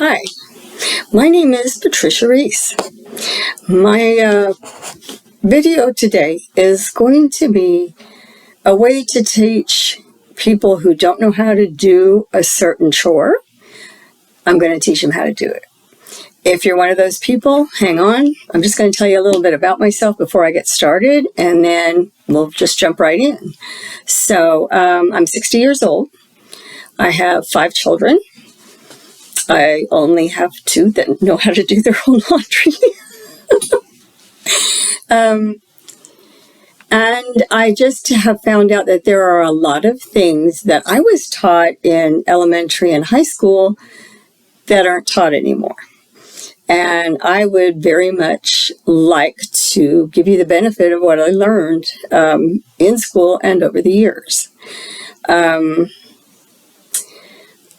Hi, my name is Patricia Reese. My video today is going to be a way to teach people who don't know how to do a certain chore. I'm going to teach them how to do it. If you're one of those people, hang on. I'm just going to tell you a little bit about myself before I get started, and then we'll just jump right in. So I'm 60 years old. I have 5 children. I only have 2 that know how to do their own laundry. And I just have found out that there are a lot of things that I was taught in elementary and high school that aren't taught anymore. And I would very much like to give you the benefit of what I learned in school and over the years.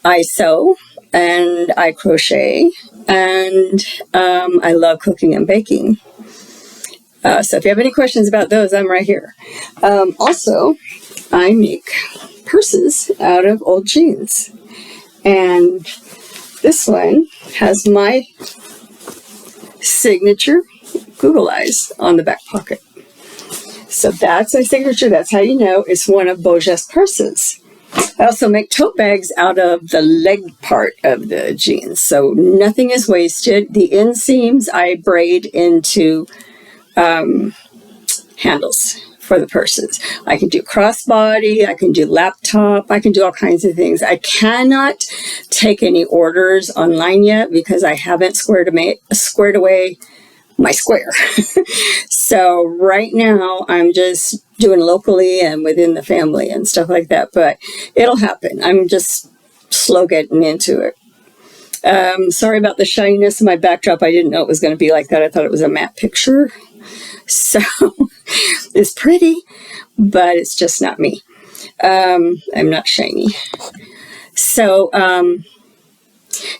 I sew and I crochet, and I love cooking and baking. So if you have any questions about those, I'm right here. Also, I make purses out of old jeans. And this one has my signature Google eyes on the back pocket. So that's my signature. That's how you know it's one of Boja's purses. I also make tote bags out of the leg part of the jeans, so nothing is wasted. The inseams I braid into handles for the purses. I can do crossbody, I can do laptop, I can do all kinds of things. I cannot take any orders online yet because I haven't squared away my square. So right now I'm just doing locally and within the family and stuff like that, but it'll happen. I'm just slow getting into it. Sorry about the shininess of my backdrop. I didn't know it was going to be like that. I thought it was a matte picture. So it's pretty, but it's just not me. I'm not shiny. So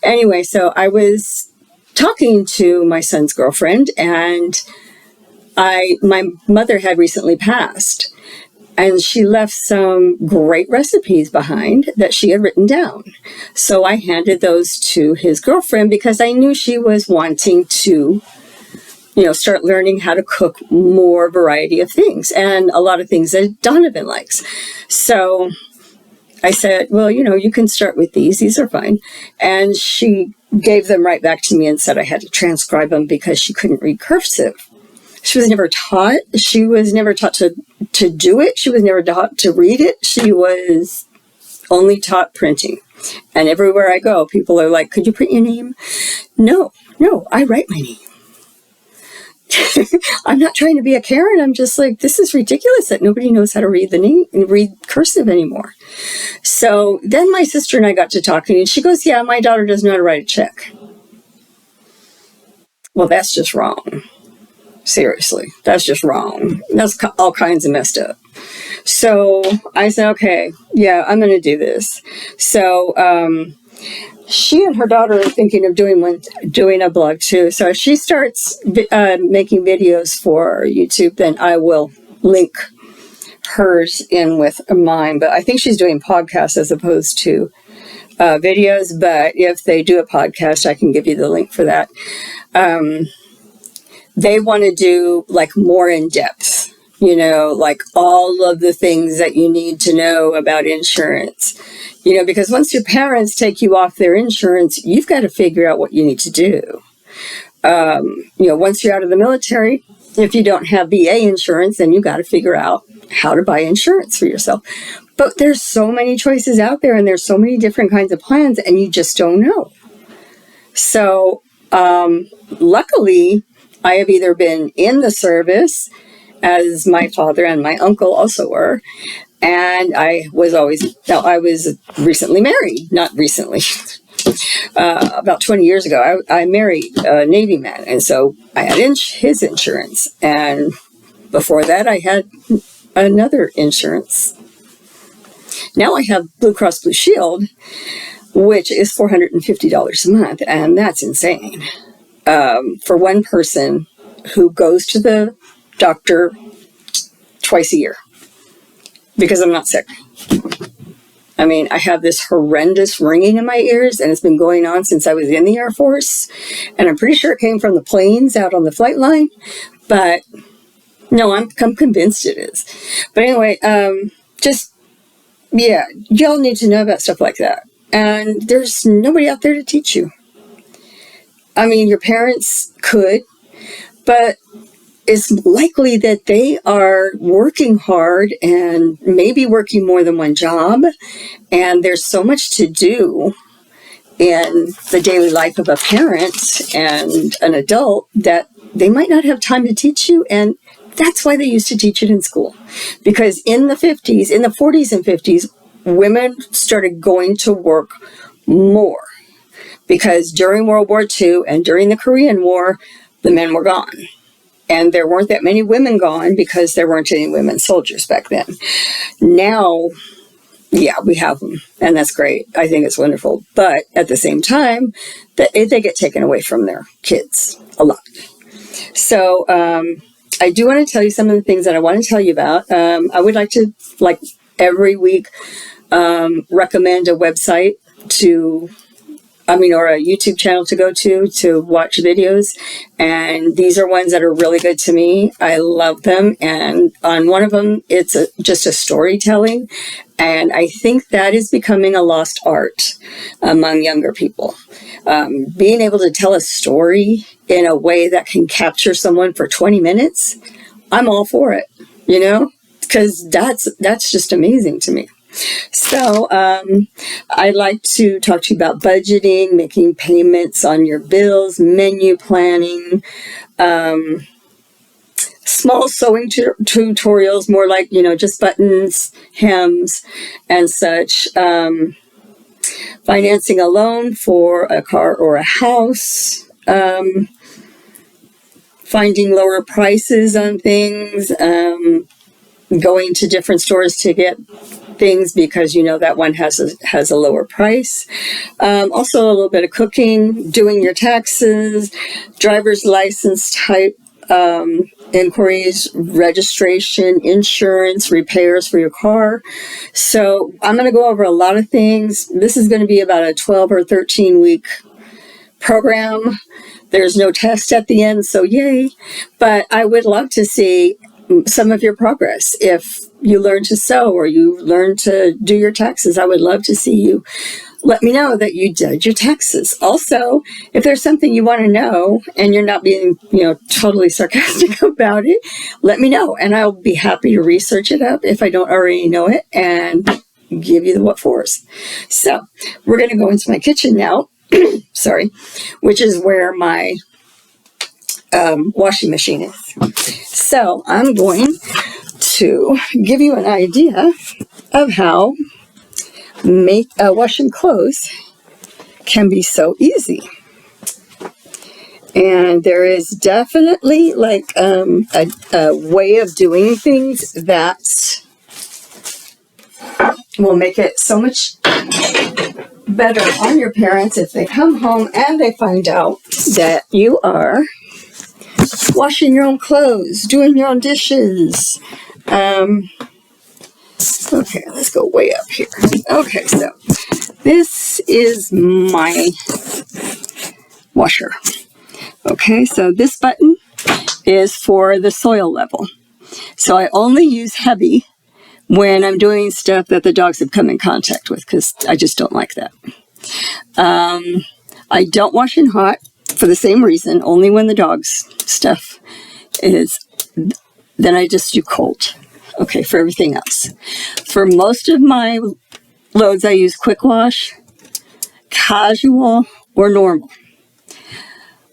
anyway, so I was talking to my son's girlfriend, and my mother had recently passed, and she left some great recipes behind that she had written down. So I handed those to his girlfriend because I knew she was wanting to, start learning how to cook more variety of things and a lot of things that Donovan likes. So I said, well, you can start with these. These are fine. And she gave them right back to me and said I had to transcribe them because she couldn't read cursive. She was never taught. She was never taught to do it. She was never taught to read it. She was only taught printing. And everywhere I go, people are like, could you print your name? No, I write my name. I'm not trying to be a Karen. I'm just like, this is ridiculous that nobody knows how to read read cursive anymore. So then my sister and I got to talking, and she goes, yeah, my daughter doesn't know how to write a check. Well, that's just wrong. Seriously, that's just wrong. That's all kinds of messed up. So I said, okay, yeah, I'm going to do this. So she and her daughter are thinking of doing a blog too. So if she starts making videos for YouTube, then I will link hers in with mine. But I think she's doing podcasts as opposed to videos. But if they do a podcast, I can give you the link for that. They want to do like more in depth, like all of the things that you need to know about insurance. Because once your parents take you off their insurance, you've got to figure out what you need to do. Once you're out of the military, if you don't have VA insurance, then you got to figure out how to buy insurance for yourself. But there's so many choices out there, and there's so many different kinds of plans, and you just don't know. So, luckily, I have either been in the service, as my father and my uncle also were, and I was recently married, not recently, about 20 years ago, I married a Navy man, and so I had his insurance, and before that I had another insurance. Now I have Blue Cross Blue Shield, which is $450 a month, and that's insane for one person who goes to the doctor twice a year, because I'm not sick. I mean, I have this horrendous ringing in my ears, and it's been going on since I was in the Air Force. And I'm pretty sure it came from the planes out on the flight line. But no, I'm convinced it is. But anyway, y'all need to know about stuff like that. And there's nobody out there to teach you. I mean, your parents could, but it's likely that they are working hard and maybe working more than one job. And there's so much to do in the daily life of a parent and an adult that they might not have time to teach you. And that's why they used to teach it in school. Because in the 40s and 50s, women started going to work more. Because during World War II and during the Korean War, the men were gone. And there weren't that many women gone because there weren't any women soldiers back then. Now, yeah, we have them, and that's great. I think it's wonderful. But at the same time, they get taken away from their kids a lot. So I do want to tell you some of the things that I want to tell you about. I would like to, like every week, recommend a website or a YouTube channel to go to watch videos. And these are ones that are really good to me. I love them. And on one of them, it's just a storytelling. And I think that is becoming a lost art among younger people. Being able to tell a story in a way that can capture someone for 20 minutes, I'm all for it, because that's just amazing to me. So I'd like to talk to you about budgeting, making payments on your bills, menu planning, small sewing tutorials, more like, just buttons, hems, and such. Financing a loan for a car or a house. Finding lower prices on things. Going to different stores to get things because that one has a lower price. Also a little bit of cooking, doing your taxes, driver's license type inquiries, registration, insurance, repairs for your car. So I'm going to go over a lot of things. This is going to be about a 12 or 13 week program. There's no test at the end, so yay. But I would love to see some of your progress. If you learn to sew or you learn to do your taxes, I would love to see you let me know that you did your taxes. Also, if there's something you want to know and you're not being, totally sarcastic about it, let me know and I'll be happy to research it up if I don't already know it and give you the what fors. So we're going to go into my kitchen now, which is where my washing machine is. So I'm going to give you an idea of how washing clothes can be so easy. And there is definitely a way of doing things that will make it so much better on your parents if they come home and they find out that you are washing your own clothes, doing your own dishes. Okay, let's go way up here. Okay, so this is my washer. Okay, so this button is for the soil level. So I only use heavy when I'm doing stuff that the dogs have come in contact with because I just don't like that. I don't wash in hot for the same reason, only when the dog's stuff is, then I just do cold. Okay, for everything else. For most of my loads, I use quick wash, casual, or normal.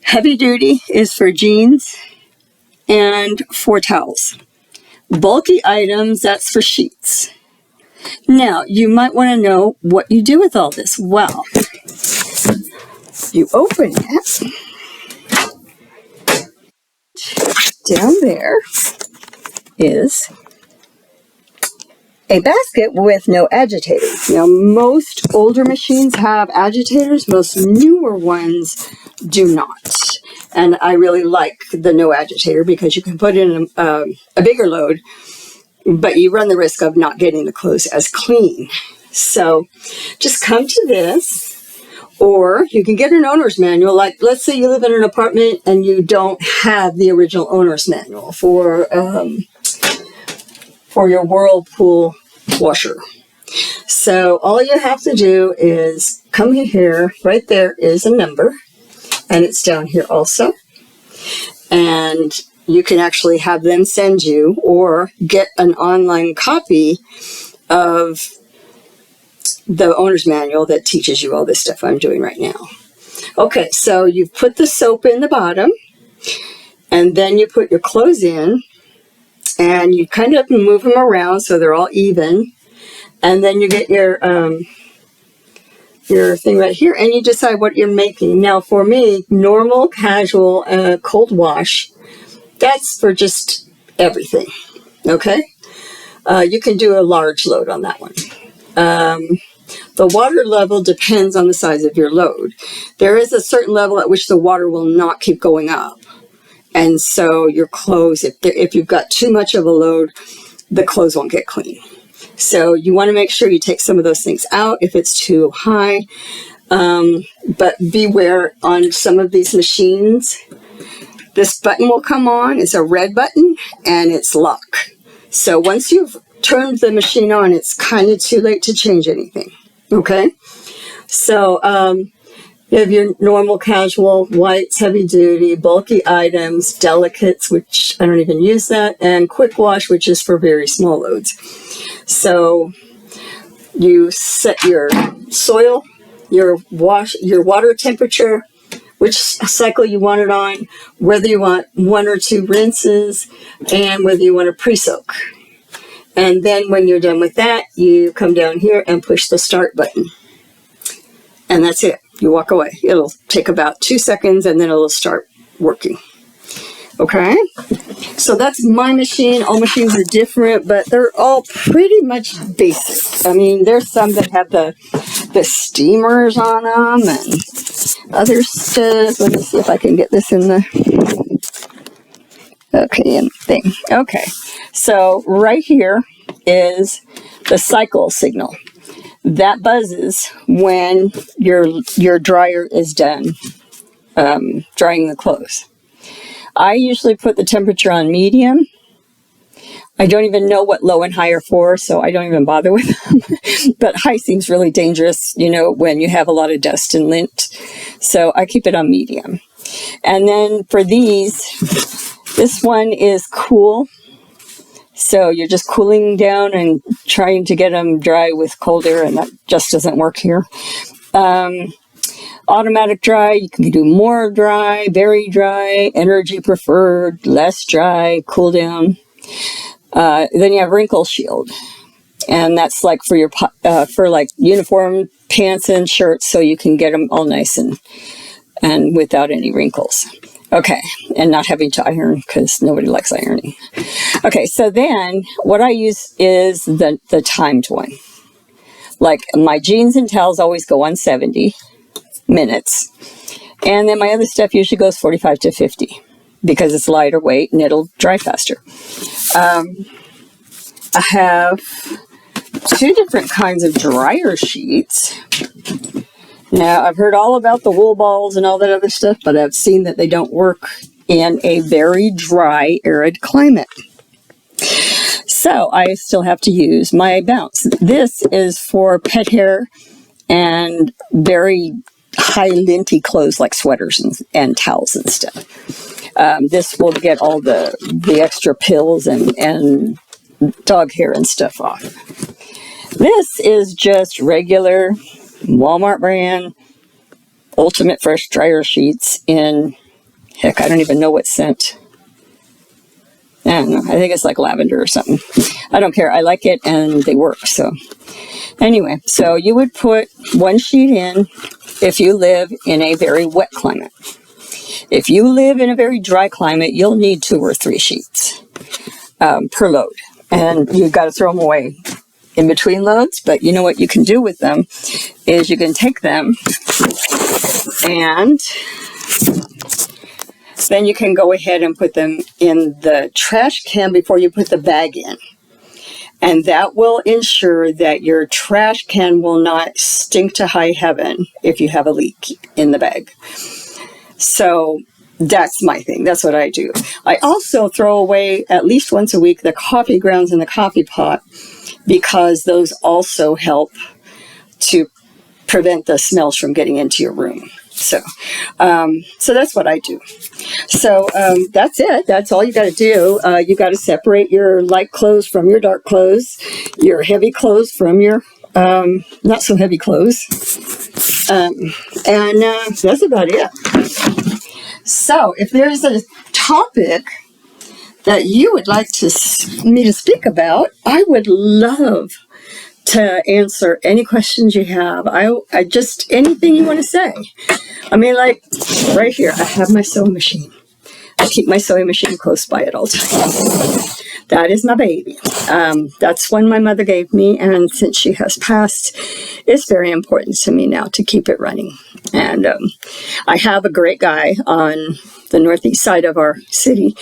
Heavy duty is for jeans and for towels. Bulky items, that's for sheets. Now, you might want to know what you do with all this. Well, you open it. Down there is a basket with no agitators. Now, most older machines have agitators. Most newer ones do not. And I really like the no agitator because you can put in a bigger load, but you run the risk of not getting the clothes as clean So just come to this, or you can get an owner's manual. Like, let's say you live in an apartment and you don't have the original owner's manual for your Whirlpool washer. So all you have to do is come here. Right there is a number, and it's down here also. And you can actually have them send you or get an online copy of the owner's manual that teaches you all this stuff I'm doing right now. Okay, so you've put the soap in the bottom, and then you put your clothes in, and you kind of move them around so they're all even. And then you get your thing right here, and you decide what you're making. Now, for me, normal, casual, cold wash, that's for just everything, okay? You can do a large load on that one. The water level depends on the size of your load. There is a certain level at which the water will not keep going up. And so your clothes, if you've got too much of a load, the clothes won't get clean. So you want to make sure you take some of those things out if it's too high. But beware on some of these machines. This button will come on. It's a red button, and it's lock. So once you've turned the machine on, it's kind of too late to change anything. Okay? So you have your normal, casual, whites, heavy duty, bulky items, delicates, which I don't even use that, and quick wash, which is for very small loads. So you set your soil, your water temperature, which cycle you want it on, whether you want 1 or 2 rinses, and whether you want to pre-soak. And then when you're done with that, you come down here and push the start button. And that's it. You walk away. It'll take about 2 seconds, and then it'll start working. Okay? So that's my machine. All machines are different, but they're all pretty much basic. I mean, there's some that have the steamers on them and other stuff. Let me see if I can get this in the... Okay, in the thing. Okay. So right here is the cycle signal. That buzzes when your dryer is done drying the clothes. I usually put the temperature on medium. I don't even know what low and high are for, so I don't even bother with them. But high seems really dangerous, when you have a lot of dust and lint. So I keep it on medium. And then for these, this one is cool. So you're just cooling down and trying to get them dry with cold air, and that just doesn't work here. Automatic dry, you can do more dry, very dry, energy preferred, less dry, cool down. Then you have wrinkle shield, and that's like for your for like uniform pants and shirts, so you can get them all nice and without any wrinkles. Okay, and not having to iron because nobody likes ironing. Okay, so then what I use is the timed one. Like my jeans and towels always go on 70 minutes. And then my other stuff usually goes 45 to 50 because it's lighter weight and it'll dry faster. I have 2 different kinds of dryer sheets. Now, I've heard all about the wool balls and all that other stuff, but I've seen that they don't work in a very dry, arid climate. So I still have to use my Bounce. This is for pet hair and very high linty clothes like sweaters and towels and stuff. This will get all the extra pills and dog hair and stuff off. This is just regular Walmart brand Ultimate Fresh dryer sheets in, heck, I don't even know what scent. I don't know. I think it's like lavender or something. I don't care. I like it and they work. So anyway, so you would put 1 sheet in if you live in a very wet climate. If you live in a very dry climate, you'll need 2 or 3 sheets per load. And you've got to throw them away in between loads. But you know what you can do with them is you can take them and then you can go ahead and put them in the trash can before you put the bag in. And that will ensure that your trash can will not stink to high heaven if you have a leak in the bag. So that's my thing. That's what I do. I also throw away at least once a week the coffee grounds in the coffee pot, because those also help to prevent the smells from getting into your room. So that's what I do. So that's it. That's all you got to do. You got to separate your light clothes from your dark clothes, your heavy clothes from your not so heavy clothes. And that's about it. So if there's a topic that you would like me to speak about, I would love to answer any questions you have. I just, anything you want to say. I mean, like right here, I have my sewing machine. I keep my sewing machine close by at all times. That is my baby. That's one my mother gave me, and since she has passed, it's very important to me now to keep it running. And I have a great guy on the northeast side of our city,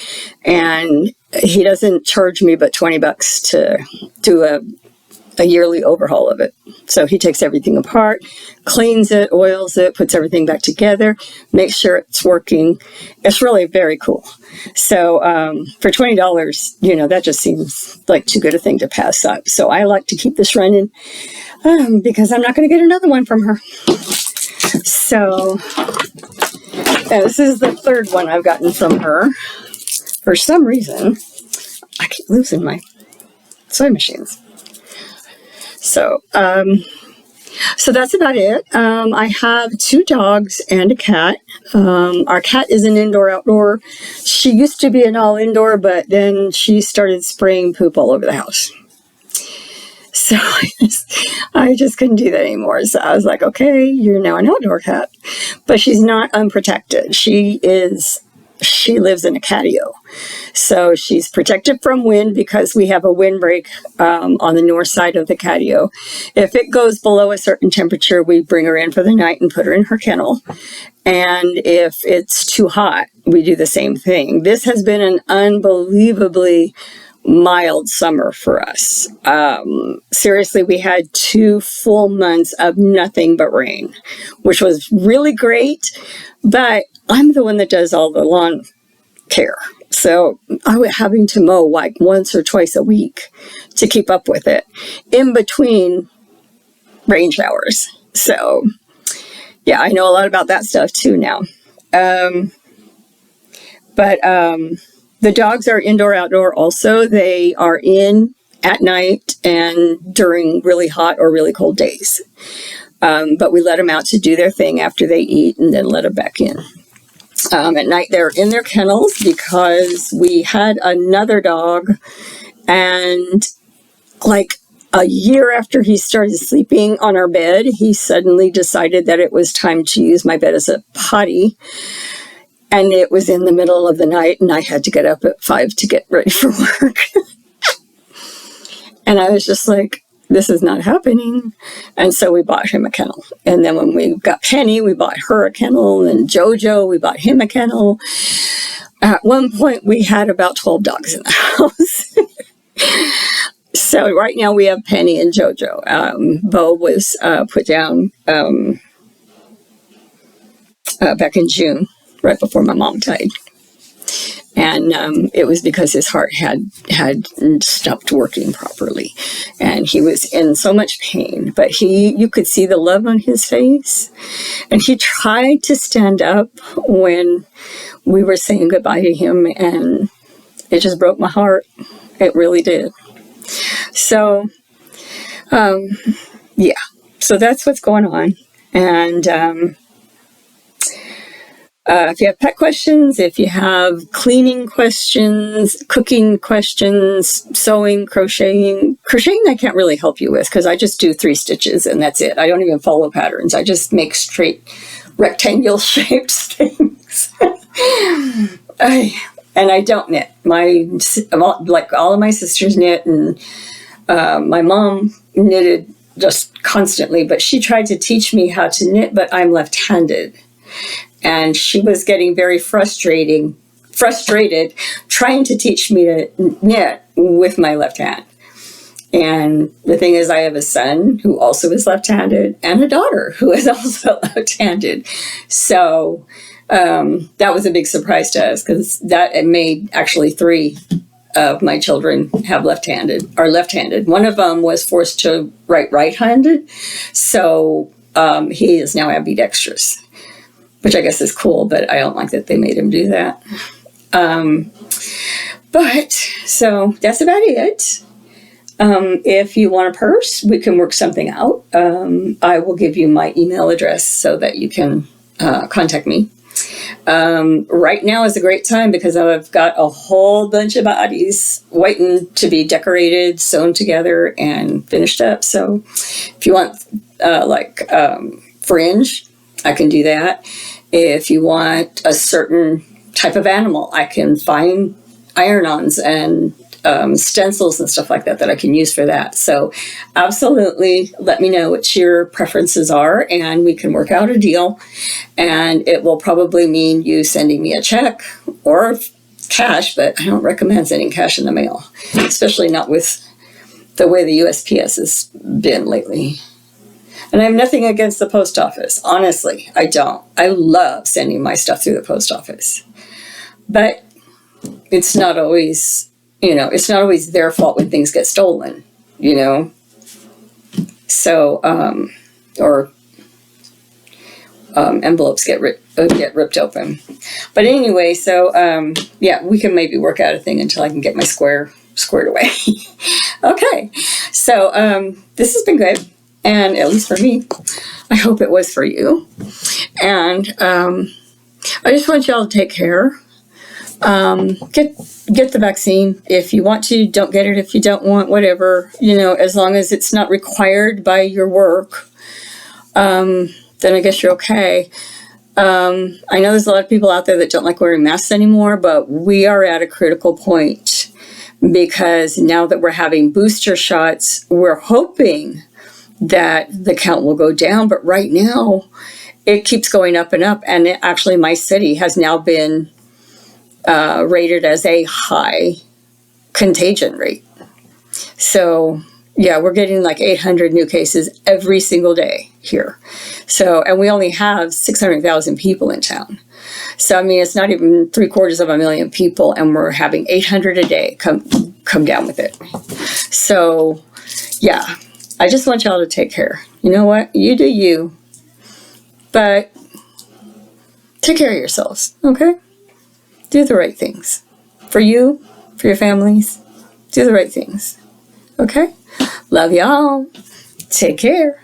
and he doesn't charge me but $20 to do a yearly overhaul of it. So he takes everything apart, cleans it, oils it, puts everything back together, makes sure it's working. It's really very cool. So for $20, that just seems like too good a thing to pass up. So I like to keep this running because I'm not going to get another one from her. So this is the third one I've gotten from her. For some reason, I keep losing my sewing machines. So that's about it. I have 2 dogs and a cat. Our cat is an indoor-outdoor. She used to be an all-indoor, but then she started spraying poop all over the house. So I just couldn't do that anymore. So I was like, okay, you're now an outdoor cat. But she's not unprotected. She lives in a catio. So she's protected from wind because we have a windbreak on the north side of the catio. If it goes below a certain temperature, we bring her in for the night and put her in her kennel. And if it's too hot, we do the same thing. This has been an unbelievably mild summer for us. Seriously, we had 2 full months of nothing but rain, which was really great. But I'm the one that does all the lawn care. So I was having to mow like once or twice a week to keep up with it in between rain showers. So yeah, I know a lot about that stuff too now. But the dogs are indoor-outdoor also. They are in at night and during really hot or really cold days. But we let them out to do their thing after they eat and then let them back in. At night, they're in their kennels because we had another dog, and like a year after he started sleeping on our bed, he suddenly decided that it was time to use my bed as a potty. And it was in the middle of the night, and I had to get up at 5 to get ready for work. And I was just like, this is not happening. And so we bought him a kennel. And then when we got Penny, we bought her a kennel. And Jojo, we bought him a kennel. At one point, we had about 12 dogs in the house. So right now we have Penny and Jojo. Bo was put down back in June, right before my mom died. And it was because his heart had stopped working properly. And he was in so much pain. But you could see the love on his face. And he tried to stand up when we were saying goodbye to him. And it just broke my heart. It really did. So, yeah. So that's what's going on. And if you have pet questions, if you have cleaning questions, cooking questions, sewing, crocheting I can't really help you with because I just do 3 stitches and that's it. I don't even follow patterns. I just make straight rectangle shaped things. And I don't knit. Like all of my sisters knit, and my mom knitted just constantly, but she tried to teach me how to knit, but I'm left-handed. And she was getting very frustrated trying to teach me to knit with my left hand. And the thing is, I have a son who also is left-handed and a daughter who is also left-handed. So that was a big surprise to us, because that it made actually 3 of my children are left-handed. One of them was forced to write right-handed. So he is now ambidextrous, which I guess is cool, but I don't like that they made him do that. But so that's about it. If you want a purse, we can work something out. I will give you my email address so that you can contact me. Right now is a great time because I've got a whole bunch of bodies waiting to be decorated, sewn together, and finished up. So if you want fringe, I can do that. If you want a certain type of animal, I can find iron-ons and stencils and stuff like that I can use for that. So absolutely let me know what your preferences are, and we can work out a deal. And it will probably mean you sending me a check or cash, but I don't recommend sending cash in the mail, especially not with the way the USPS has been lately. And I have nothing against the post office. Honestly, I don't. I love sending my stuff through the post office. But it's not always, it's not always their fault when things get stolen, So, or envelopes get ripped open. But anyway, so, yeah, we can maybe work out a thing until I can get my squared away. Okay, so this has been good. And at least for me, I hope it was for you. And I just want y'all to take care. Get the vaccine if you want to. Don't get it if you don't want. Whatever, as long as it's not required by your work, then I guess you're okay. I know there's a lot of people out there that don't like wearing masks anymore, but we are at a critical point because now that we're having booster shots, we're hoping that the count will go down. But right now, it keeps going up and up. And actually, my city has now been rated as a high contagion rate. So, yeah, we're getting like 800 new cases every single day here. So, and we only have 600,000 people in town. So, I mean, it's not even 750,000 people, and we're having 800 a day come down with it. So, yeah, I just want y'all to take care. You know what? You do you. But take care of yourselves, okay? Do the right things. For you, for your families, do the right things. Okay? Love y'all. Take care.